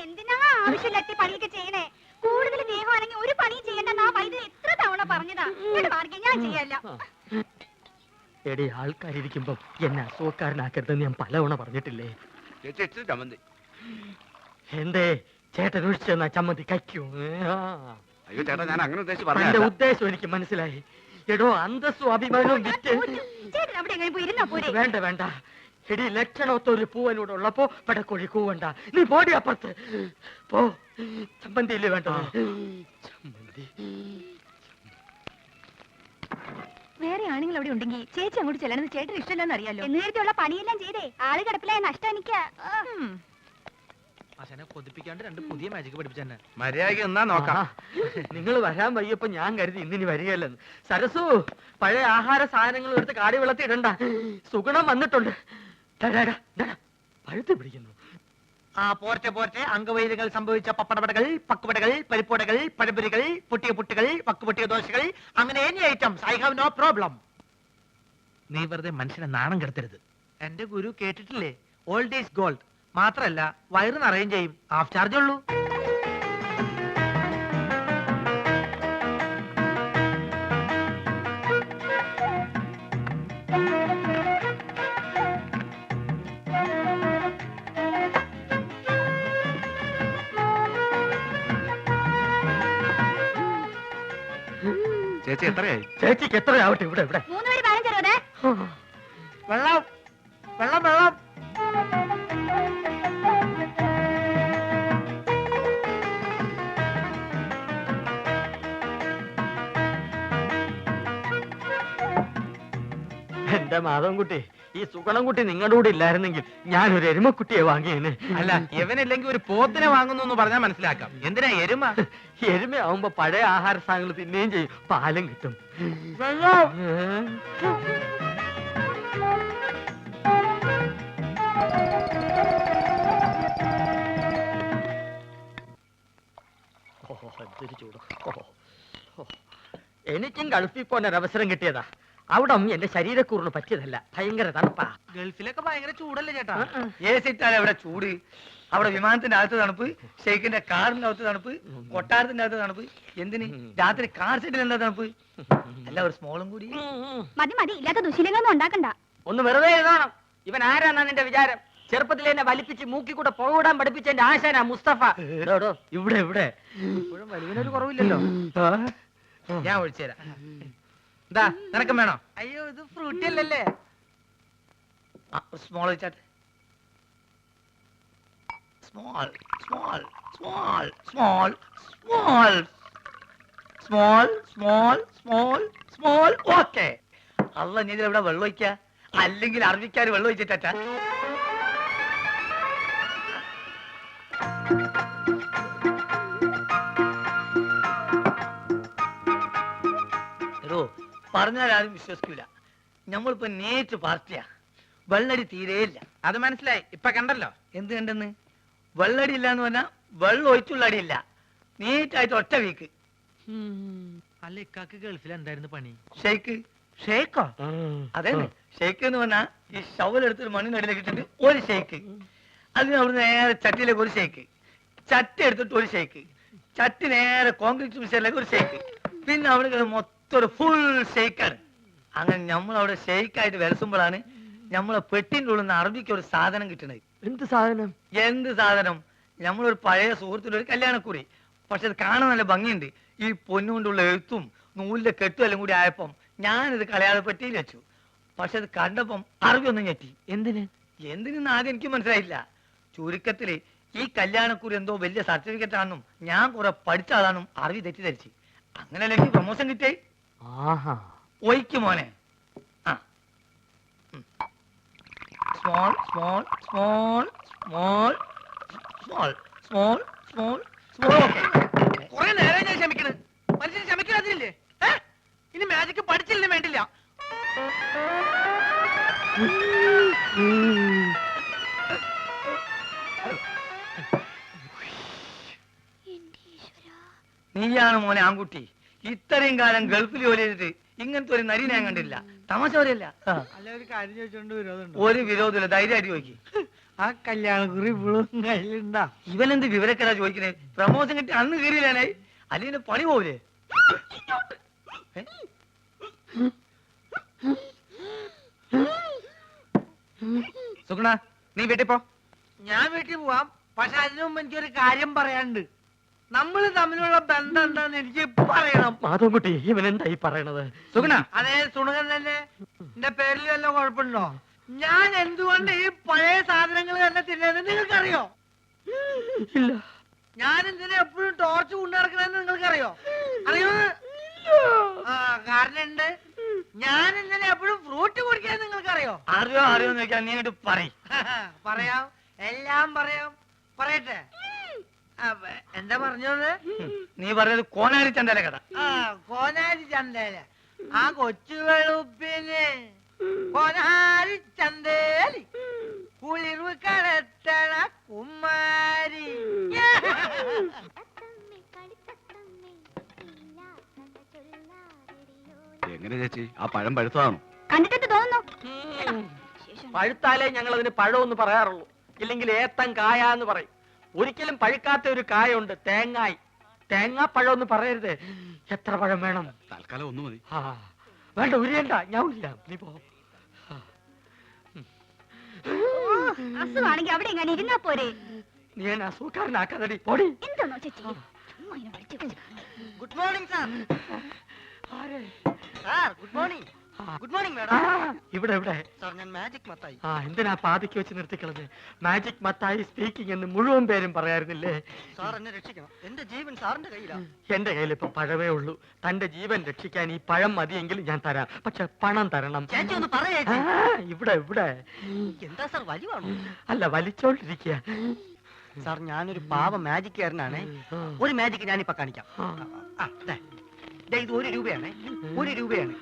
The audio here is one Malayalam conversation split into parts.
എന്തിനാ ആവശ്യമില്ലാത്ത പണിയൊക്കെ ചെയ്യണേ? കൂടുതൽ ദേഹമാണെങ്കിൽ ഒരു പണിയും ചെയ്യണ്ടെന്ന് ആ വൈദ്യുതി എത്ര തവണ പറഞ്ഞതാ. ഞാൻ ചെയ്യല്ല. എടി, ആൾക്കാരിയ്ക്കുമ്പോ എന്നെ അസുഖക്കാരനാക്കരുതെന്ന് ഞാൻ പലവണ പറഞ്ഞിട്ടില്ലേ? ചമ്മന്തി എന്തേ ചേട്ടൻ ഒഴിച്ചെന്നാ ചമ്മന്തി കഴിക്കൂ? അയ്യോ ചേട്ടാ, ഞാൻ അങ്ങനെ ഉദ്ദേശിച്ച് എന്റെ പറഞ്ഞ ഉദ്ദേശം എനിക്ക് മനസ്സിലായി. എടോ, അന്തസ്സും അഭിമാനവും വിറ്റ് വേണ്ട വേണ്ട. എടി, ലക്ഷണത്തൊരു പൂവനോട് ഉള്ളപ്പോ പടക്കോഴി കൂവണ്ട. നീ പോടി അപ്പുറത്ത് പോ. ചമ്മന്തിയില്ലേ വേണ്ടത്? ചമ്മന്തി. വേറെ ആണുങ്ങൾ അവിടെ ഉണ്ടെങ്കിൽ ചേച്ചി അങ്ങോട്ട് ചെല്ലണമെന്ന് ചേട്ടന് ഇഷ്ടമല്ലെന്ന് അറിയാലോ. നേരത്തെയുള്ള പണിയെല്ലാം ചെയ്തേ ആള് കിടപ്പിലായ നഷ്ടം എനിക്ക്. കൊതിപ്പിക്കാണ്ട് രണ്ട് പുതിയ മാജിക് പഠിപ്പിച്ചെന്നെ. മര്യാദയ്ക്ക് എന്നാ നോക്കാം. നിങ്ങൾ വരാൻ വയ്യപ്പോ ഞാൻ കരുതി ഇന്നിനി വരികയല്ലെന്ന്. സരസു, പഴയ ആഹാര സാധനങ്ങൾ എടുത്ത് കാടി വെള്ളത്തിൽ ഇടണ്ട. സുഗുണം വന്നിട്ടുണ്ട്. പഴുത്ത് പിടിക്കുന്നു. പോർച്ച അംഗവൈദ്യങ്ങൾ സംഭവിച്ച പപ്പടപടകൾ, പക്കുപടകൾ, പരിപ്പോടകൾ, പഴപൊരികൾ, പൊട്ടിയ പുട്ടുകൾ, വക്കുപൊട്ടിയ ദോശകൾ, അങ്ങനെ any items. I have no problem. നീ വെറുതെ മനുഷ്യനെ നാണം കെടുത്തരുത്. എന്റെ ഗുരു കേട്ടിട്ടില്ലേ, ഓൾഡ് ഈസ് ഗോൾഡ്. മാത്രല്ല വയറ് നിറയും ചെയ്യും. ഹാഫ് ചാർജ് ഉള്ളൂ. ചേച്ചി എത്രയായി? ചേച്ചിക്ക് എത്രയാവട്ടെ? ഇവിടെ ഇവിടെ വെള്ളം വെള്ളം വെള്ളം. എന്റെ മാധവൻകുട്ടി, ഈ സുഗണൻകുട്ടി നിങ്ങളുടെ കൂടെ ഇല്ലായിരുന്നെങ്കിൽ ഞാനൊരു എരുമക്കുട്ടിയെ വാങ്ങിയേനെ. അല്ല, ഇവനില്ലെങ്കിൽ ഒരു പോത്തിനെ വാങ്ങുന്നു എന്ന് പറഞ്ഞാൽ മനസ്സിലാക്കാം. എന്തിനാ എരുമ? എരുമയാവുമ്പോ പഴയ ആഹാര സാധനങ്ങൾ തിന്നുകയും ചെയ്യും, പാലും കിട്ടും. എനിക്കും ഗൾഫിൽ പോകാൻ ഒരു അവസരം കിട്ടിയതാ. അവിടെ എന്റെ ശരീരക്കൂറിന് പറ്റിയതല്ല. ഭയങ്കര തണുപ്പാ. ഗൾഫിലൊക്കെ ഭയങ്കര ചൂടല്ലേ ചേട്ടാ? ഏസിട്ടാണ് അവിടെ ചൂട്. അവിടെ വിമാനത്തിന്റെ അകത്ത് തണുപ്പ്, ഷെയ്ഖിന്റെ കാറിന്റെ അകത്ത് തണുപ്പ്, കൊട്ടാരത്തിന്റെ അകത്ത് തണുപ്പ്. എന്തിന് രാത്രി കാർ സെറ്റിൽ എന്താ തണുപ്പ്? അല്ല, ഒരു സ്മോളും കൂടി. മതി മതി, ഇല്ലാത്ത ദുശീലങ്ങളൊന്നും ഉണ്ടാക്കണ്ട. ഒന്ന് വെറുതെ എഴുതണം. ഇവൻ ആരാന്നാ നിന്റെ വിചാരം? ചെറുപ്പത്തിൽ എന്നെ വലിപ്പിച്ച് മൂക്കി കൂടെ പുകവിടാൻ പഠിപ്പിച്ച എന്റെ ആശാനാ മുസ്തഫ. ഇവിടെ ഇവിടെ ഇപ്പോഴും വലിവിനൊരു കുറവില്ലല്ലോ. ഞാൻ ഒഴിച്ചുതരാം. എന്താ നിനക്കും വേണോ? അയ്യോ, ഇത് ഫ്രൂട്ടി അല്ലല്ലേ. സ്മോൾ വെച്ചാട്ടെ. Small small small small small small small small small. Okay. അല്ല, നീ ഇവിടെ വെള്ളം ഒഴിക്ക, അല്ലെങ്കിൽ അറബിക്കാർ വെള്ളം ഒഴിച്ചിട്ടാ. പറഞ്ഞാൽ ആരും വിശ്വസിക്കൂല. നമ്മളിപ്പോ നേരിട്ട് പാർട്ടിയാ. വെള്ളടി തീരെയില്ല. അത് മനസ്സിലായി. ഇപ്പൊ കണ്ടല്ലോ. എന്ത് കണ്ടെന്ന്? വെള്ളടി ഇല്ല എന്ന് പറഞ്ഞാൽ വെള്ളം ഒഴിച്ചുള്ള അടിയില്ല. നീറ്റായിട്ട് ഒറ്റ വീക്ക്. അല്ല, ഇക്കാക്ക് ഗൾഫിൽ എന്തായിരുന്നു പണി? ഷെയ്ക്ക്. ഷേക്കോ? അതെ, ഷെയ്ക്ക് എന്ന് പറഞ്ഞാൽ ഈ ഷവലെടുത്തൊരു മണ്ണിനടിയിലേക്ക് ഇട്ടിട്ട് ഒരു ഷെയ്ക്ക്. അതിന് അവിടെ നേരെ ചട്ടിയിലേക്ക് ഒരു ഷെയ്ക്ക്, ചട്ടി എടുത്തിട്ട് ഒരു ഷെയ്ക്ക്, ചട്ടി നേരെ കോൺക്രീറ്റ് മിക്സറിലേക്ക് ഒരു ഷെയ്ക്ക്, പിന്നെ അവിടെ മൊത്തം ഒരു ഫുൾ ഷെയ്ക്കാണ്. അങ്ങനെ നമ്മളവിടെ ഷെയ്ക്കായിട്ട് വിലസുമ്പോഴാണ് നമ്മളെ പെട്ടിൻ്റെ ഉള്ളിൽ നിന്ന് അറബിക്ക് ഒരു സാധനം കിട്ടണത്. എന്ത് സാധനം? എന്ത് സാധനം? നമ്മളൊരു പഴയ സുഹൃത്തിന്റെ ഒരു കല്യാണക്കുറി. പക്ഷെ അത് കാണാൻ നല്ല ഭംഗിയുണ്ട്. ഈ പൊന്നുകൊണ്ടുള്ള എഴുത്തും നൂലിന്റെ കെട്ടും എല്ലാം കൂടി ആയപ്പം ഞാനിത് കളയാതെ പെട്ടിയിൽ വെച്ചു. പക്ഷെ അത് കണ്ടപ്പം അറബി ഒന്നും ഞെട്ടി. എന്തിനെന്ന് ആദ്യം എനിക്ക് മനസ്സിലായില്ല. ചുരുക്കത്തില് ഈ കല്യാണക്കുറി എന്തോ വലിയ സർട്ടിഫിക്കറ്റ് ആണെന്നും ഞാൻ കുറെ പഠിച്ചതാണെന്നും അറബി തെറ്റിദ്ധരിച്ച്. അങ്ങനെയല്ലേ എനിക്ക് പ്രൊമോഷൻ കിട്ടിയേ. ഒയ്ക്ക് മോനെ. Small small small small small small small small. കുറെ നേരം ഞാൻ ക്ഷമിക്കണ്. മനുഷ്യൻ ക്ഷമിക്കാതില്ലേ? ഇനി മാജിക് പഠിച്ചില്ലേ വേണ്ടില്ല. നീയാണ് മോനെ ആൺകുട്ടി. ഇത്രയും കാലം ഗൾഫിൽ ജോലി ചെയ്തിട്ട് ഇങ്ങനത്തെ ഒരു നരി ഞാൻ കണ്ടില്ല. തമാശ പറയല്ല. അല്ല ഒരു കാര്യം ചോദിച്ചോണ്ട് വിരോധമുണ്ടോ? ഒരു വിരോധമില്ല, ധൈര്യമായിട്ട് ചോദിക്കും. ആ കല്യാണക്കുറി ഇപ്പോഴും കയ്യിലുണ്ടാ? ഇവനെന്ത് വിവരക്കെടാ ചോദിക്കണേ? പ്രമോഷൻ കിട്ടി അന്ന് കയറിയില്ലാനായി, അല്ലെങ്കിൽ പണി പോവില്ലേ? സുഗുണ നീ വീട്ടിൽ പോ. ഞാൻ വീട്ടിൽ പോവാം, പക്ഷെ അതിനു മുമ്പ് എനിക്കൊരു കാര്യം പറയാനുണ്ട്. നമ്മൾ തമ്മിലുള്ള ബന്ധം എന്താന്ന് എനിക്ക് പറയണം. മാധവൻകുട്ടി ഇവൻ എന്തായി പറയണത്? സുഗുണ അതേ സുണകൻ തന്നെ. എന്റെ പേരിൽ വല്ല കുഴപ്പമുണ്ടോ? ഞാൻ എന്തുകൊണ്ട് ഈ പഴയ സാധനങ്ങൾ തന്നെ തിന്നുന്നത് നിങ്ങൾക്കറിയോ? ഇല്ല. ഞാൻ എന്തിനാ എപ്പോഴും ടോർച്ച് കൊണ്ടു നടക്കണെന്ന് നിങ്ങൾക്കറിയോ? അറിയോ? ആ കാരണം ഉണ്ട്. ഞാൻ എന്തിനാ എപ്പോഴും ഫ്രൂട്ട് കുടിക്കാൻ നിങ്ങൾക്കറിയോ? അറിയോ അറിയോന്ന് ചോദിക്കാൻ നീ ഇങ്ങോട്ട് പറയും. പറയാം, എല്ലാം പറയാം. പറയട്ടെ? എന്താ പറഞ്ഞത്? നീ പറഞ്ഞത് കോനാരി ചന്തല കഥ. ആ കോനാരി ചന്തേല. ആ കൊച്ചു വെളുപ്പിന് കോനാരി ചന്തേലി കുളിർവ് കടത്തണ കുമാരി. എങ്ങനെ ചേച്ചി ആ പഴം പഴുത്തതാണോ? കണ്ടിട്ട് തോന്നുന്നു. പഴുത്താലേ ഞങ്ങൾ അതിന് പഴമെന്ന് പറയാറുള്ളൂ, ഇല്ലെങ്കിൽ ഏത്തൻ കായ എന്ന് പറയും. ഒരിക്കലും പഴുക്കാത്ത ഒരു കായുണ്ട്, തേങ്ങായി. തേങ്ങാപ്പഴം എന്ന് പറയരുത്. എത്ര പഴം വേണം? തൽക്കാലം ഒന്ന് മതി. ആ വേണ്ട, ഉരിയണ്ട, ഞാൻ ഉരിയാ. നീ പോ. അസുഖാണെങ്കിൽ അവിടെ എങ്ങനെ ഇരുന്നാ പോരെ? നീ എന്നെ അസുഖക്കാരനാക്കാതടി, പൊടി. എന്താണോ ചേച്ചി ചുമ്മാ ഇങ്ങനെ വിളിച്ച് വിളിച്ച്. Good morning sir. ആരെ? Sir good morning. ആ. ഗുഡ് മോർണിംഗ് ആ, മാഡം. ഇവിടെ ഇവിടെ. സാർ ഞാൻ മാജിക് മത്തായി. ആ എന്തിനാ പാതിക്ക് വെച്ച് നിർത്തിക്കളഞ്ഞ്? മാജിക് മത്തായി സ്പീക്കിംഗ് എന്ന് മുഴുവൻ പേരും പറയാറുന്നില്ലേ? സാർ എന്നെ രക്ഷിക്കണം. എന്റെ ജീവൻ സാറിന്റെ കയ്യിലാണ്. എന്റെ കയ്യിൽ ഇപ്പൊ പഴമേ ഉള്ളൂ. തന്റെ ജീവൻ രക്ഷിക്കാൻ ഈ പഴം മതിയെങ്കിൽ ഞാൻ തരാം, പക്ഷെ പണം തരണം. ചേച്ചി ഒന്ന് പറയേ. ആ, ഇവിടെ ഇവിടെ. എന്താ സാർ വലിവാണോ? അല്ല, വലിച്ചോണ്ടിരിക്കുക. സാർ ഞാനൊരു പാവ മാജിക്കാരനാണ്. ഒരു മാജിക് ഞാനിപ്പോ കാണിക്കാം. ആ, ദേ. ദേ, ഇത് 1 രൂപയാണ്. 1 രൂപയാണ്.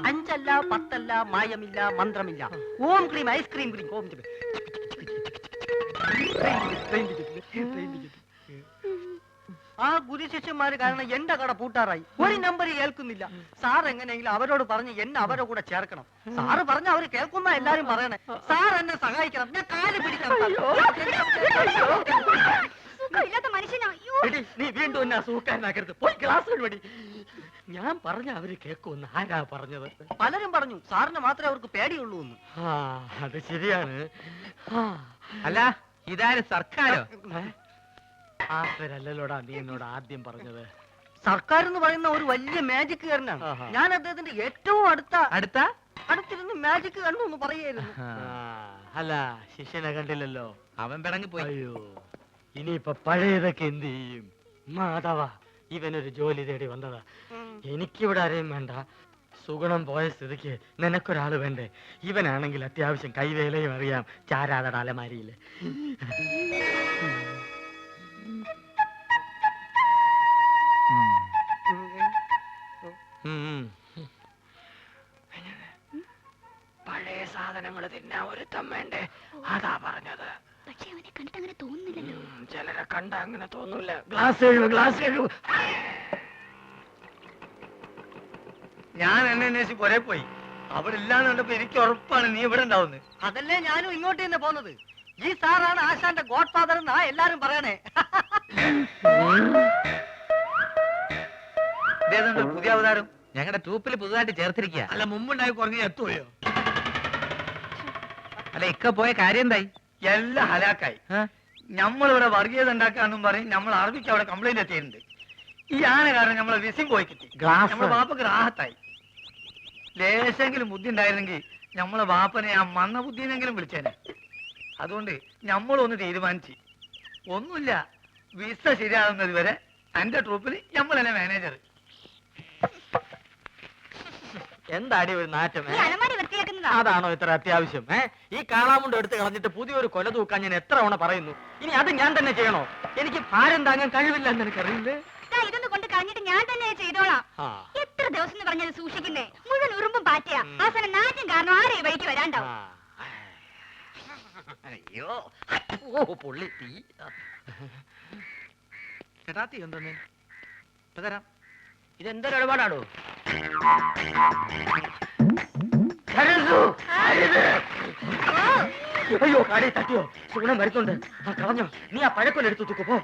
5 അല്ല 10 അല്ല, മായമില്ല, മന്ത്രമില്ല. ഓം ക്രീം ഐസ്ക്രീം ക്രീം ഓം ക്രീം. ആ ഗുരുശിഷ്യന്മാര് കാരണം എന്റെ കട പൂട്ടാറായി. ഒരു നമ്പർ കേൾക്കുന്നില്ല. സാർ എങ്ങനെയെങ്കിലും അവരോട് പറഞ്ഞ് എന്നെ അവരുടെ കൂടെ ചേർക്കണം. സാറ് പറഞ്ഞ അവര് കേൾക്കുന്ന എല്ലാരും പറയണേ. സാർ എന്നെ സഹായിക്കണം. ഞാൻ കാല് പിടിക്കണം. സുഖമില്ലാത്ത മനുഷ്യനാ. അയ്യോ. എടി, നീ വീണ്ടും എന്നെ അസുഖക്കാരനാക്കരുത്. പോയി ക്ലാസ് വഴി. ഞാൻ പറഞ്ഞ അവര് കേൾക്കുമെന്ന് ആരാ പറഞ്ഞത്? പലരും പറഞ്ഞു സാറിന് മാത്രമേ അവർക്ക് പേടിയുള്ളൂ എന്ന്. ആ അത് ശരിയാണ്. ആ, അല്ല ഇതാരും സർക്കാരോ? ആ പേരല്ലോടാ നീ എന്നോട് ആദ്യം പറഞ്ഞത്. സർക്കാർ എന്ന് പറയുന്ന ഒരു വലിയ മാജിക്കുകാരനാണ്. ആഹാ. ഞാൻ അദ്ദേഹത്തിന്റെ ഏറ്റവും അടുത്ത അടുത്തിരുന്ന് മാജിക് കണ്ടു എന്ന് പറയായിരുന്നു. ആ, അല്ല ശിഷ്യനെ കണ്ടില്ലല്ലോ. അവൻ പിടങ്ങി പോയി. അയ്യോ, ഇനിയിപ്പൊ പഴയതൊക്കെ എന്ത് ചെയ്യും? മാധവ, ഇവനൊരു ജോലി തേടി വന്നതാ. എനിക്കിവിടെ ആരെയും വേണ്ട. സുഗുണം പോയ സ്ഥിതിക്ക് നിനക്കൊരാള് വേണ്ടേ? ഇവനാണെങ്കിൽ അത്യാവശ്യം കൈവേലയും അറിയാം. ചാരാതട അലമാരിയില്. പഴയ സാധനങ്ങൾ തിന്നാൻ ഒരുത്തം വേണ്ടേ? അതാ പറഞ്ഞത്. പക്ഷെ അവനെ കണ്ടിട്ട് അങ്ങനെ തോന്നുന്നില്ലല്ലോ. ചിലരെ കണ്ട അങ്ങനെ തോന്നൂല. ഗ്ലാസ് എഴുതു, ഗ്ലാസ് എഴുതു. ഞാൻ എന്നെ അന്വേഷിച്ച് പുറേ പോയി. അവിടെ ഇല്ലാന്ന് കണ്ടപ്പോ എനിക്ക് ഉറപ്പാണ് നീ ഇവിടെ ഉണ്ടാവുന്നത്. അതല്ലേ ഞാനും ഇങ്ങോട്ട് തന്നെ പോന്നത്. ഈ സാറാണ് ആശാന്റെ ഗോഡ് ഫാദർ എന്നാ എല്ലാരും പറയണേ. ഇതേതുണ്ട് പുതിയ അവതാരം? ഞങ്ങളുടെ ട്രൂപ്പിൽ പുതുതായിട്ട് ചേർത്തിരിക്കുക. അല്ല മുമ്പുണ്ടായി കുറഞ്ഞ എത്തുകയോ? അല്ല ഇക്ക പോയ കാര്യം എന്തായി? എല്ലാം ഹലാക്കായി. നമ്മളിവിടെ വർഗീയത ഉണ്ടാക്കാന്നും പറയും. നമ്മൾ അറബിക്ക് അവിടെ കംപ്ലൈന്റ് എത്തിയിട്ടുണ്ട്. ഈ ആന കാരണം നമ്മളെ വിസിം പോയി കിട്ടി. ഗ്ലാസ്. നമ്മളെ വാപ്പക്ക് റാഹത്തായി. ലേശെങ്കിലും ബുദ്ധി ഉണ്ടായിരുന്നെങ്കിൽ നമ്മളെ വാപ്പനെ ആ മന്ന ബുദ്ധിനെങ്കിലും വിളിച്ചേനെ. അതുകൊണ്ട് നമ്മളൊന്ന് തീരുമാനിച്ച് ഒന്നുമില്ല, വിസ ശരിയാകുന്നത് വരെ എന്റെ ട്രൂപ്പിൽ നമ്മൾ തന്നെ മാനേജർ. എന്താടി ഒരു നാറ്റം? ഈ അലമാരി വൃത്തിയാക്കുന്നതാ. അതാണോ ഇത്ര അത്യാവശ്യം? ഈ കാളാമുണ്ട് എടുത്ത് കളഞ്ഞിട്ട് പുതിയൊരു കൊല തൂക്കാൻ ഞാൻ എത്ര തവണ പറയുന്നു. ഇനി അത് ഞാൻ തന്നെ ചെയ്യണോ? എനിക്ക് ഭാരം താങ്ങാൻ കഴിവില്ല എന്ന് എനിക്കറിയില്ലേ? ദാ ഇതൊന്ന് കൊണ്ട് കളഞ്ഞിട്ട് ഞാൻ തന്നെ ചെയ്തോളാം. ആ. എത്ര ദിവസം എന്ന് പറഞ്ഞത് സൂക്ഷിക്കുന്നേ? മുഴുവൻ ഉറുമ്പും പാറ്റയാ. അവസാനം നാറ്റും കാരണം ആരെ ഈ വഴിക്ക് വരാണ്ടാവും. അയ്യോ, ഓ പൊള്ളി തീ. ചേട്ടാ തീ എന്തോന്നേ? തരാം. ഇതെന്തൊരു ഇടപാടാണോ? അയ്യോ കാടി തട്ടിയോ? സുഗുണം വരുന്നുണ്ട്. ആ കളഞ്ഞോ? നീ ആ പഴക്കൊല്ലെടുത്ത് തൂക്കു പോ.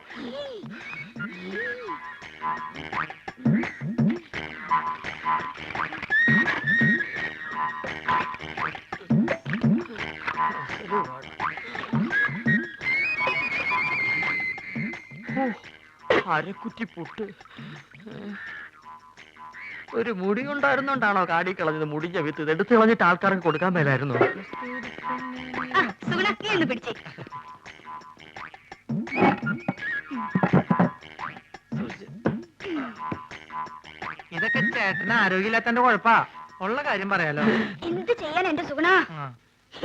അരക്കുറ്റി പുട്ട്. ഒരു മുടി ഉണ്ടായിരുന്നോണ്ടാണോ കാടി കളഞ്ഞത്? മുടിഞ്ഞ വിത്ത് ഇത് എടുത്ത് കളഞ്ഞിട്ട് ആൾക്കാർക്ക് കൊടുക്കാൻ മേലായിരുന്നു. സുഗുണ നീ ഒന്ന് പിടിച്ചേ. ഇതൊക്കെ ചേട്ടന് ആരോഗ്യമില്ലാത്തന്റെ കുഴപ്പാ. ഉള്ള കാര്യം പറയാലോ. എന്ത് ചെയ്യാൻ എന്റെ സുഗുണ?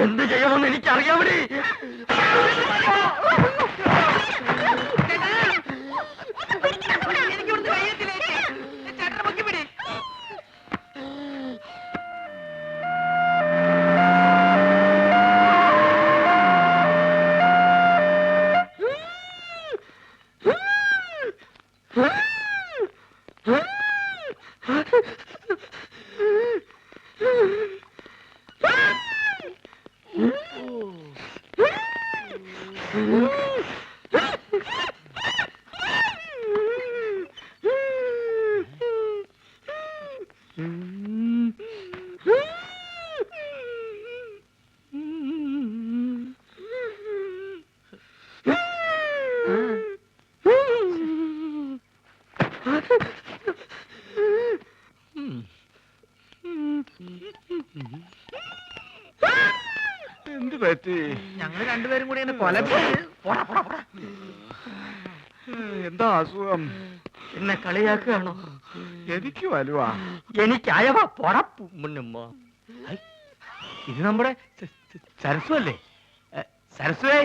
എന്ത് ചെയ്യണമെന്ന് എനിക്കറിയാമടി. എന്ത് പറ്റി? ഞങ്ങള് രണ്ടുപേരും കൂടി കൊല എന്താ അസുഖം? എന്നെ കളിയാക്കുകയാണോ? എനിക്ക് വലുവാ. എനിക്കയവാ പൊടപ്പു മുന്നുമ്മ. ഇത് നമ്മുടെ സരസ്വ അല്ലേ? സരസ്വേ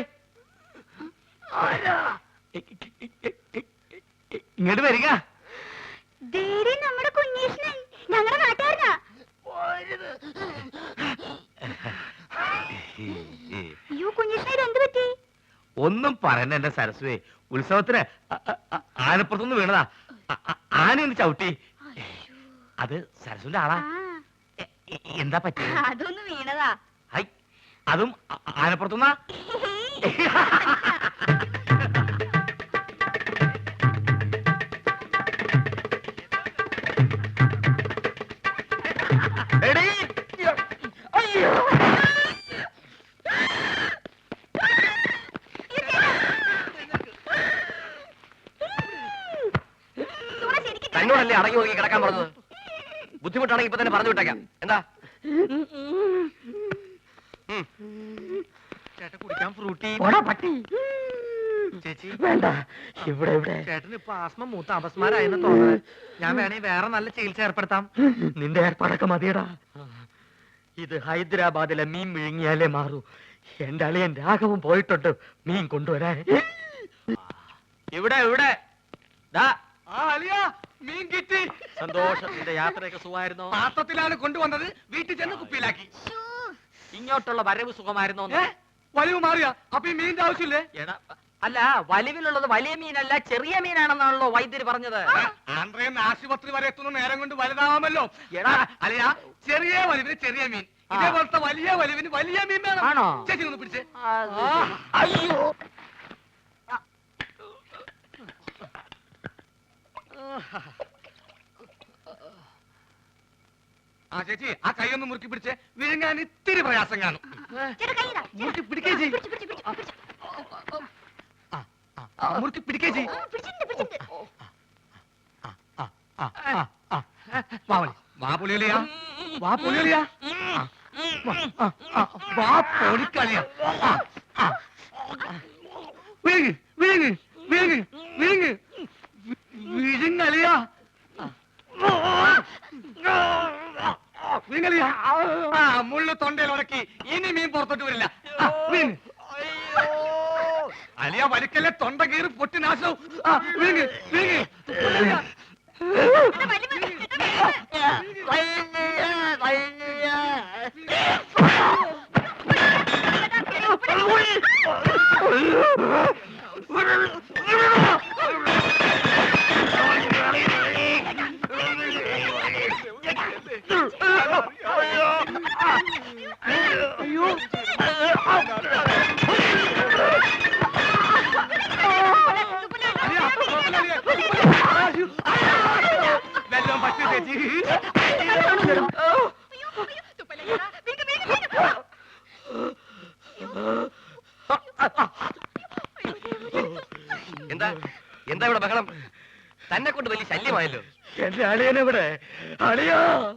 ഇങ്ങോട്ട് വരിക. നമ്മുടെ കുഞ്ഞീഷ്ണൻ ഞങ്ങളുടെ നാട്ടുകാരനാ. അയ്യോ കുഞ്ഞീഷ്ണ ഇത് എന്ത് പറ്റി? ഒന്നും പറയണ്ട എന്റെ സരസ്വേ. ഉത്സവത്തിന് ആനപ്പുറത്തുനിന്ന് വീണതാ. ആനയൊന്ന് ചവിട്ടി. അത് സരസ്വന്റെ ആളാ. എന്താ പറ്റി? അതൊന്ന് വീണതാ. ഹൈ, അതും ആനപ്പുറത്തുനിന്നാ? തന്നോടല്ലേ അടങ്ങി ഒതുങ്ങി കിടക്കാൻ പറഞ്ഞത്? ബുദ്ധിമുട്ടാണെങ്കിൽ ഇപ്പൊ തന്നെ പറഞ്ഞു വിട്ടേക്കാം. എന്താ ചേട്ടൻ കുടിക്കാൻ ഫ്രൂട്ടി. പട്ടി ചേച്ചി വേണ്ട. ഇവിടെ ഇവിടെ ചേട്ടന് ഇപ്പൊ ആസ്മ മൂത്ത അപസ്മാരായെന്ന് തോന്നുന്നത്. ഞാൻ വേണേ വേറെ നല്ല ചികിത്സ ഏർപ്പെടുത്താം. നിന്റെ ഏർപ്പാടൊക്കെ മതിയടാ. ഇത് ഹൈദരാബാദിലെ മീൻ വിഴുങ്ങിയാലേ മാറൂ. എന്റെ അളിയൻ രാഘവൻ പോയിട്ടുണ്ട് മീൻ കൊണ്ടുവരാൻ. ഇവിടെ ഇവിടെ മീൻ കിട്ടി. സന്തോഷം. നിന്റെ യാത്രയൊക്കെ സുഖമായിരുന്നോ? പാത്രത്തിലാണ് കൊണ്ടുവന്നത്. വീട്ടിൽ ചെന്ന് കുപ്പിയിലാക്കി. ഇങ്ങോട്ടുള്ള വരവ് സുഖമായിരുന്നോ? വലിവ് മാറിയ അപ്പൊ ഈ മീനിന്റെ ആവശ്യമില്ലേ? എടാ, അല്ല, വലിവിലുള്ളത് വലിയ മീനല്ല ചെറിയ മീനാണെന്നാണല്ലോ വൈദ്യര് പറഞ്ഞത്. ആന്ധ്രയെന്ന് ആശുപത്രി വരെ എത്തുന്ന നേരം കൊണ്ട് വലുതാവാമല്ലോ. എടാ, അല്ലയാ, ചെറിയ വലിവിന് ചെറിയ മീൻ, ഇതേപോലത്തെ വലിയ വലിവിന് വലിയ മീൻ വേണം. ആണോ? ചേച്ചി ഒന്ന് പിടിച്ചേ. അയ്യോ ആ ചേച്ചി, ആ കൈ ഒന്ന് മുറുക്കി പിടിച്ചേ. വിഴുങ്ങാൻ ഇത്തിരി പ്രയാസം കാണും. ചേട്ടാ കൈതാ. മുറുക്കി പിടിക്കേ ചെയ്. മുറുക്കി പിടിക്കേ ചെയ്. പിടിച്ചിട്ടുണ്ട്. വാ പൊളിയലിയാ, വാ പൊളിയലിയാ, വാ പൊളിക്കളിയാ. വിഴുങ്ങ് വിഴുങ്ങ് വിഴുങ്ങ് വിഴുങ്ങ് വിഴുങ്ങലിയാ, വിഴുങ്ങലിയാ. ആ മുള്ളു തൊണ്ടയിൽ ഉടക്കി. ഇനി മീൻ പുറത്തോട്ട് വരില്ല. വിഴുങ്ങ്. അലിയ വലിക്കല്ലേ, തൊണ്ട കീറി പൊട്ടി നാശവും. വിഴുങ്ങ് വിഴുങ്ങ്. പറ്റൂ ചേച്ചി. അയ്യോ, അയ്യോ, തുപ്പലേടാ. വേഗം, വേഗം, വേഗം. എന്താ എന്താ ഇവിടെ ബഹളം? തന്നെ കൊണ്ട് വലിയ ശല്യമായല്ലോ. എന്റെ അളിയനെവിടെ? അളിയാ